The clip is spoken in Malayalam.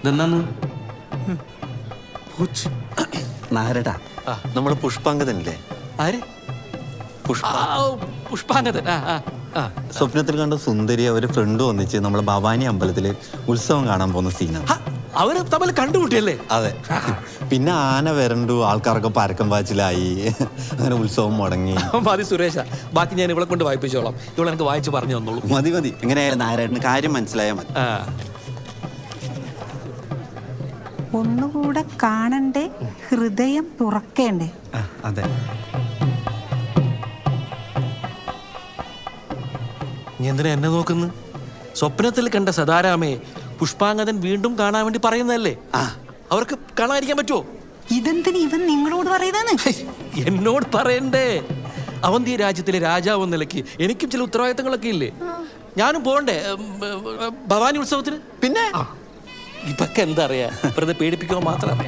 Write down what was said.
ഇതെന്നാന്ന് നാരടാ നമ്മള് പുഷ്പാങ്കതനില്ലേ? ആര്? പുഷ്പാങ്കതൻ. സ്വപ്നത്തിൽ കണ്ട സുന്ദരി അവര് ഫ്രണ്ട് ഒന്നിച്ച് നമ്മളെ ഭവാനി അമ്പലത്തില് ഉത്സവം കാണാൻ പോകുന്ന സീനാണ്. അവര് തമ്മിൽ കണ്ടുമുട്ടിയല്ലേ? അതെ. പിന്നെ ആന വരണ്ടു, ആൾക്കാരൊക്കെ പരക്കം പാച്ചിലായി, അങ്ങനെ ഉത്സവം മുടങ്ങി. മതി സുരേഷ, ബാക്കി ഞാൻ ഇവളെ കൊണ്ട് വായിപ്പിച്ചോളാം. ഇവളെ എനിക്ക് വായിച്ച് പറഞ്ഞു തന്നോളൂ. മതി മതി, എങ്ങനെയായാലും നാരായണന് കാര്യം മനസ്സിലായാൽ മതി. ഒന്നുകൂടെ കാണണ്ടേ, ഹൃദയം തുറക്കേണ്ടേ? അതെ. നീ എന്തിനാ എന്നെ നോക്കുന്നു? സ്വപ്നത്തിൽ കണ്ട സദാരാമയെ പുഷ്പാങ്കതൻ വീണ്ടും കാണാൻ വേണ്ടി പറയുന്നതല്ലേ? അവർക്ക് കാണാതിരിക്കാൻ പറ്റുമോ? ഇതെന്തിന് ഇവൻ നിങ്ങളോട് പറയുന്നതെന്ന്? എന്നോട് പറയണ്ടേ? അവന്തി രാജ്യത്തിലെ രാജാവ് എന്ന നിലയ്ക്ക് എനിക്കും ചില ഉത്തരവാദിത്തങ്ങളൊക്കെ ഇല്ലേ? ഞാനും പോകണ്ടേ ഭവാനി ഉത്സവത്തിന്? പിന്നെ ഇതൊക്കെ എന്താ അറിയാ, വെറുതെ പേടിപ്പിക്കുക മാത്രമേ.